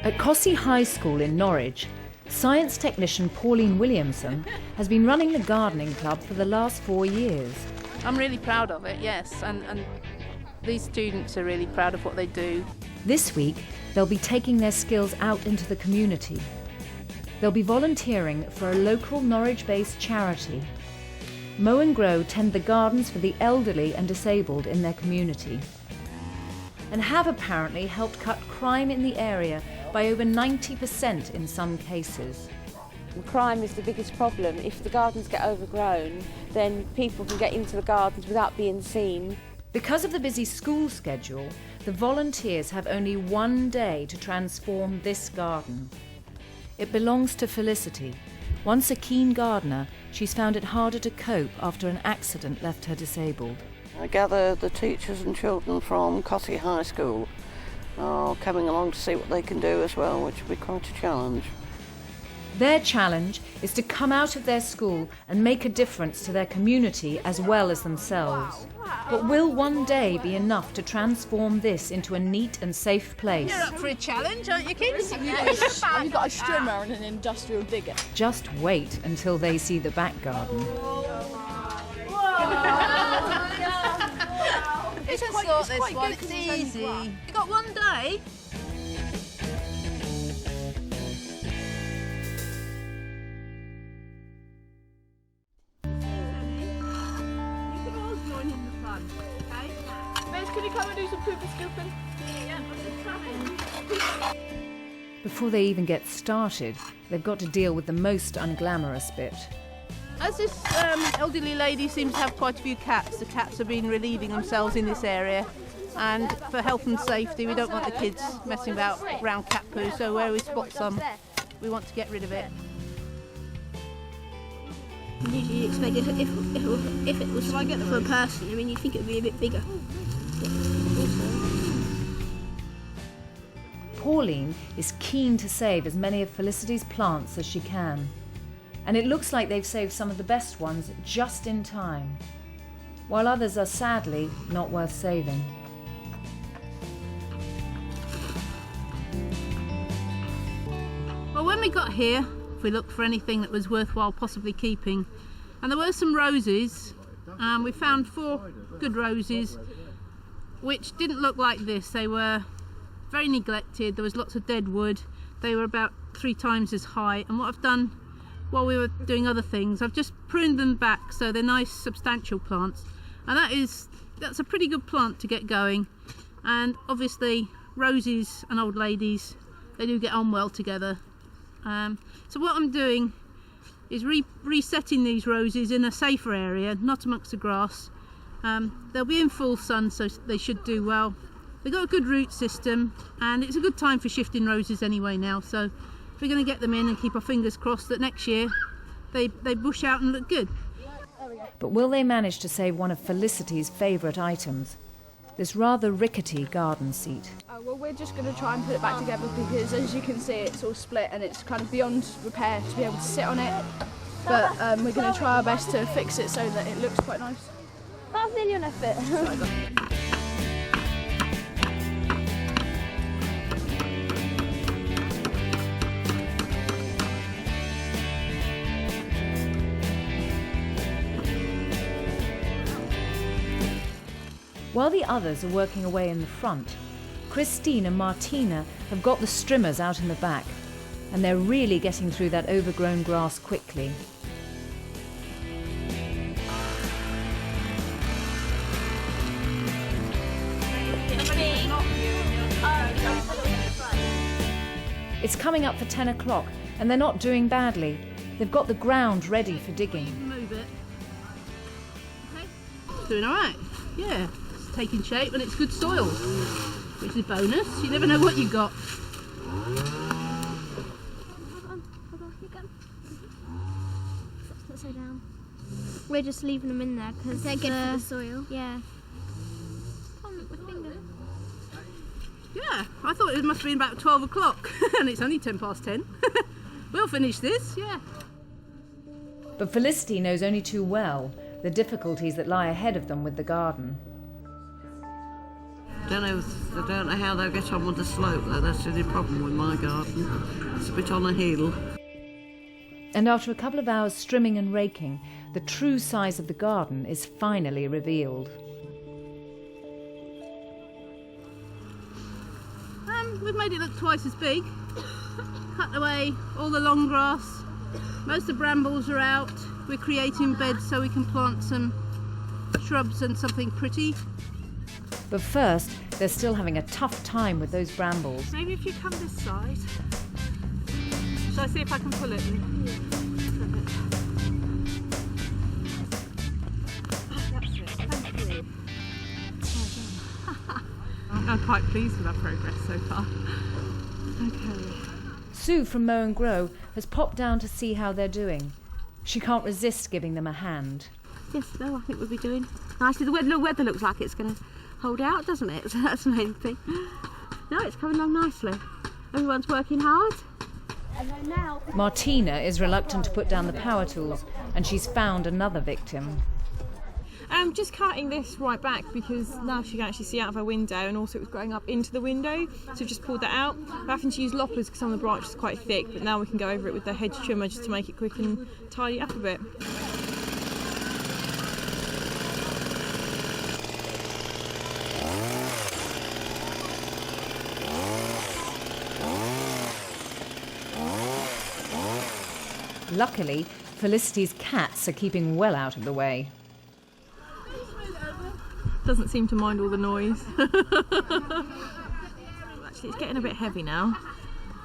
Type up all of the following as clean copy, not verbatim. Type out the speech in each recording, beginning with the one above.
At Cossey High School in Norwich, science technician Pauline Williamson has been running the gardening club for the last 4 years. I'm really proud of it, yes, and these students are really proud of what they do. This week, they'll be taking their skills out into the community. They'll be volunteering for a local Norwich-based charity. Mow and Grow tend the gardens for the elderly and disabled in their community, and have apparently helped cut crime in the area by over 90% in some cases. Crime is the biggest problem. If the gardens get overgrown, then people can get into the gardens without being seen. Because of the busy school schedule, the volunteers have only one day to transform this garden. It belongs to Felicity. Once a keen gardener, she's found it harder to cope after an accident left her disabled. I gather the teachers and children from Cossey High School are coming along to see what they can do as well, which will be quite a challenge. Their challenge is to come out of their school and make a difference to their community as well as themselves. But will one day be enough to transform this into a neat and safe place? You're up for a challenge, aren't you, kids? Have you got a strimmer and an industrial digger? Just wait until they see the back garden. It's easy. You got one day. Can you come and do some poopy scooping? Before they even get started, they've got to deal with the most unglamorous bit. As this elderly lady seems to have quite a few cats, the cats have been relieving themselves in this area, and for health and safety we don't want the kids messing about around cat poo, so where we spot some we want to get rid of it. Usually you expect if it was for a person, I mean, you'd think it would be a bit bigger. Pauline is keen to save as many of Felicity's plants as she can. And it looks like they've saved some of the best ones just in time, while others are sadly not worth saving. Well, when we got here, we looked for anything that was worthwhile possibly keeping, and there were some roses. We found 4 good roses which didn't look like this. They were very neglected, there was lots of dead wood, they were about 3 times as high, and what I've done while we were doing other things, I've just pruned them back so they're nice substantial plants, and that's a pretty good plant to get going. And obviously roses and old ladies, they do get on well together. So what I'm doing is resetting these roses in a safer area, not amongst the grass. They'll be in full sun, so they should do well. They've got a good root system, and it's a good time for shifting roses anyway now, so we're going to get them in and keep our fingers crossed that next year they bush out and look good. But will they manage to save one of Felicity's favourite items, this rather rickety garden seat? Well, we're just going to try and put it back together because, as you can see, it's all split and it's kind of beyond repair to be able to sit on it. But we're going to try our best to fix it so that it looks quite nice. That's really an effort. While the others are working away in the front, Christine and Martina have got the strimmers out in the back, and they're really getting through that overgrown grass quickly. It's coming up for 10 o'clock, and they're not doing badly. They've got the ground ready for digging. Move it. Okay. It's doing all right. Yeah. Taking shape, and it's good soil, which is a bonus. You never know what you got. Hold on, you go. Let's go down. We're just leaving them in there because they're good for the soil. Yeah. Come on, with finger. Yeah, I thought it must have been about 12 o'clock, and it's only 10 past 10. We'll finish this, yeah. But Felicity knows only too well the difficulties that lie ahead of them with the garden. I don't know how they'll get on with the slope though. That's the only problem with my garden. It's a bit on a hill. And after a couple of hours trimming and raking, the true size of the garden is finally revealed. We've made it look twice as big. Cut away all the long grass. Most of the brambles are out. We're creating beds so we can plant some shrubs and something pretty. But first, they're still having a tough time with those brambles. Maybe if you come this side. Shall I see if I can pull it? Thank you. I'm quite pleased with our progress so far. Okay. Sue from Mow and Grow has popped down to see how they're doing. She can't resist giving them a hand. Yes, no, I think we'll be doing nicely. The weather looks like it's going to hold out, doesn't it? So that's the main thing. No, it's coming along nicely. Everyone's working hard. Martina is reluctant to put down the power tools, and she's found another victim. Just cutting this right back because now she can actually see out of her window, and also it was growing up into the window, so just pulled that out. We're having to use loppers because some of the branches are quite thick, but now we can go over it with the hedge trimmer just to make it quick and tidy up a bit. Luckily, Felicity's cats are keeping well out of the way. Doesn't seem to mind all the noise. Actually, it's getting a bit heavy now.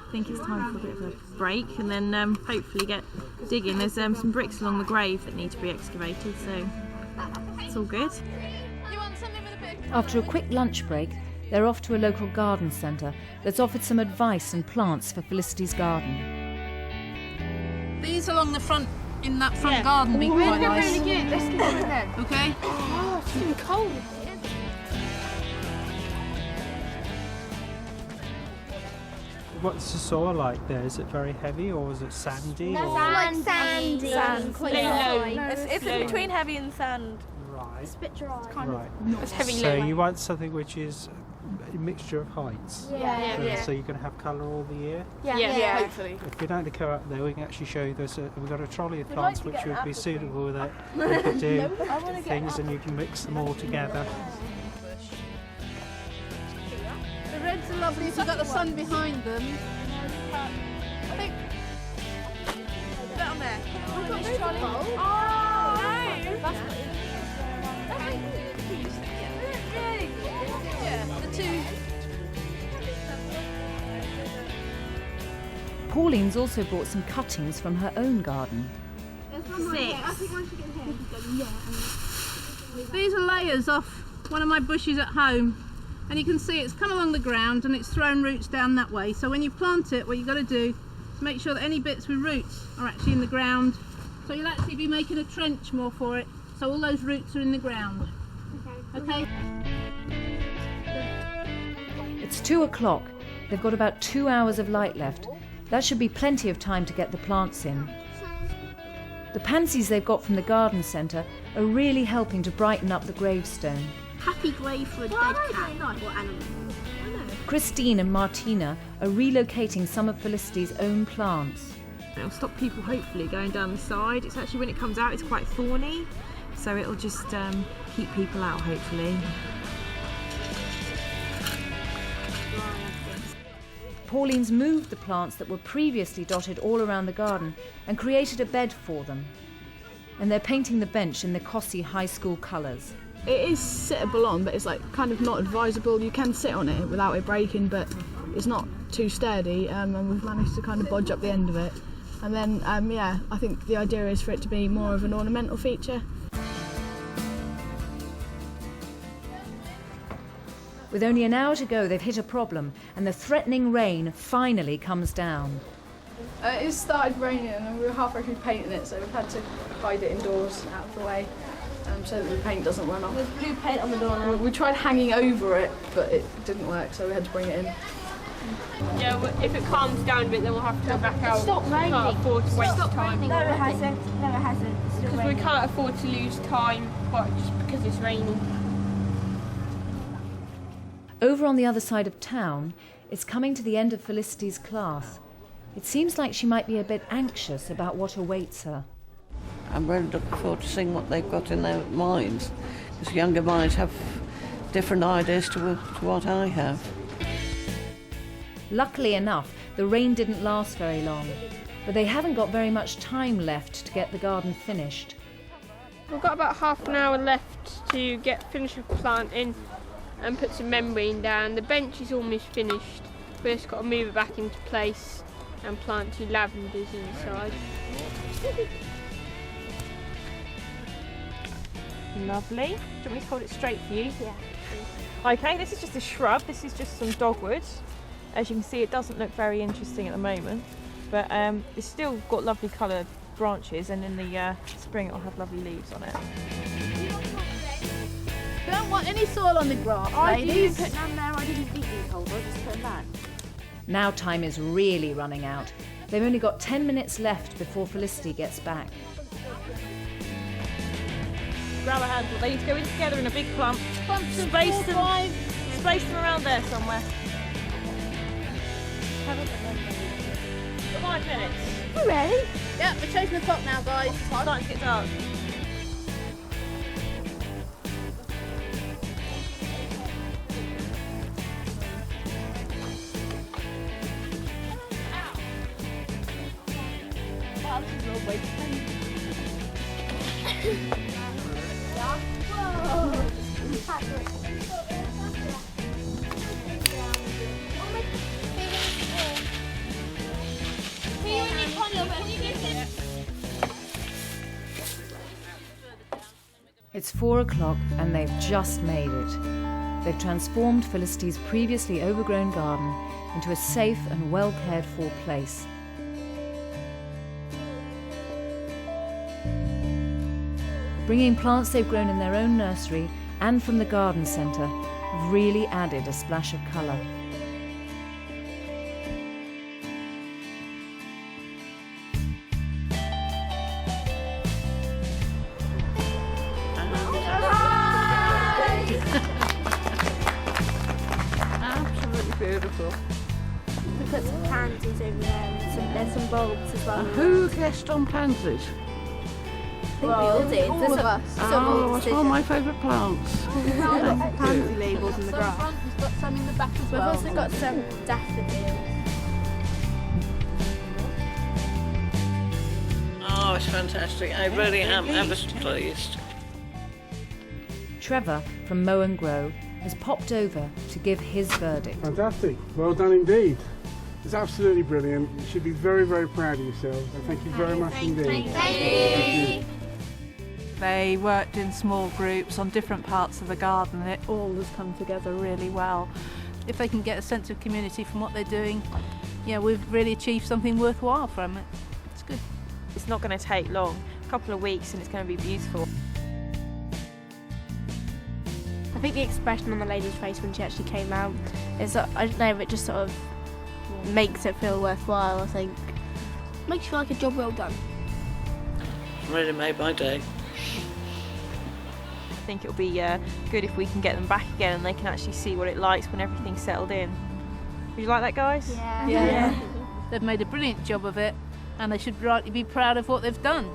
I think it's time for a bit of a break and then hopefully get digging. There's some bricks along the grave that need to be excavated, so it's all good. After a quick lunch break, they're off to a local garden centre that's offered some advice and plants for Felicity's garden. These along the front, in that front garden, be quite nice. Really good. Let's get over there. Okay. Oh, it's really cold. What's the soil like there? Is it very heavy or is it sandy? Or... Like sandy. Sand. Quite low. dry. It's in between heavy and sand. Right. It's a bit dry. Right. It's heavy So low. you want something which is a mixture of heights. Yeah. So you're going to have colour all the year. Yeah, hopefully. If you'd like to go up there, we can actually show you. We've got a trolley of plants which would be suitable with it. You could do things and you can mix them all together. The reds are lovely, so you've got the sun behind them. I think. Down there. We've got this trolley. The two. Pauline's also brought some cuttings from her own garden. These are layers off one of my bushes at home, and you can see it's come along the ground and it's thrown roots down that way. So when you plant it, what you've got to do is make sure that any bits with roots are actually in the ground. So you'll actually be making a trench more for it, so all those roots are in the ground. Okay? It's 2 o'clock. They've got about 2 hours of light left. That should be plenty of time to get the plants in. The pansies they've got from the garden centre are really helping to brighten up the gravestone. Happy grave for a dead cat or animal. Christine and Martina are relocating some of Felicity's own plants. It'll stop people hopefully going down the side. It's actually, when it comes out, it's quite thorny, so it'll just keep people out hopefully. Pauline's moved the plants that were previously dotted all around the garden and created a bed for them. And they're painting the bench in the Cossey High School colours. It is sittable on, but it's like kind of not advisable. You can sit on it without it breaking, but it's not too sturdy, and we've managed to kind of bodge up the end of it. And then, yeah, I think the idea is for it to be more of an ornamental feature. With only an hour to go, they've hit a problem, and the threatening rain finally comes down. It started raining and we were halfway through painting it, so we've had to hide it indoors out of the way so that the paint doesn't run off. There's blue paint on the door now. We tried hanging over it, but it didn't work, so we had to bring it in. Yeah, well, if it calms down a bit, then we'll have to go back out. Stop raining. We can't afford to waste Stop time. raining. No, it hasn't. No, it hasn't. It's still Because we raining. can't afford to lose time, but just because it's raining. Over on the other side of town, it's coming to the end of Felicity's class. It seems like she might be a bit anxious about what awaits her. I'm really looking forward to seeing what they've got in their minds, because younger minds have different ideas to what I have. Luckily enough, the rain didn't last very long, but they haven't got very much time left to get the garden finished. We've got about half an hour left to finish up planting and put some membrane down. The bench is almost finished. We've just got to move it back into place and plant 2 lavenders inside. Lovely. Do you want me to hold it straight for you? Yeah. Okay, this is just a shrub. This is just some dogwood. As you can see, it doesn't look very interesting at the moment, but it's still got lovely coloured branches, and in the spring it'll have lovely leaves on it. Don't want any soil on the grass, ladies. I didn't put none there, I didn't think you told her, just put them back. Now time is really running out. They've only got 10 minutes left before Felicity gets back. Grab a handful. They need to go in together in a big clump. Space them around there somewhere. 5 minutes. You ready? Yeah, we're chasing the clock now, guys. It's starting to get dark. It's 4 o'clock and they've just made it. They've transformed Felicity's previously overgrown garden into a safe and well cared for place. Bringing plants they've grown in their own nursery and from the garden centre have really added a splash of colour. Absolutely beautiful. We put some pansies over there and there's some bulbs as well. Who guessed on pansies? We all did. All of us. Oh, it's one of my favourite plants. Pansy labels in the grass. We've got some in the back as We've well. also got some daffodils. Oh, it's fantastic. I really am ever so pleased. Trevor from Mow and Grow has popped over to give his verdict. Fantastic. Well done indeed. It's absolutely brilliant. You should be very, very proud of yourselves. And thank you very much indeed. Thank you. They worked in small groups on different parts of the garden and it all has come together really well. If they can get a sense of community from what they're doing, yeah, we've really achieved something worthwhile from it. It's good. It's not going to take long, a couple of weeks, and it's going to be beautiful. I think the expression on the lady's face when she actually came out is, I don't know, it just sort of makes it feel worthwhile, I think. Makes you feel like a job well done. It's really made my day. I think it'll be good if we can get them back again and they can actually see what it likes when everything's settled in. Would you like that, guys? Yeah. They've made a brilliant job of it and they should rightly be proud of what they've done.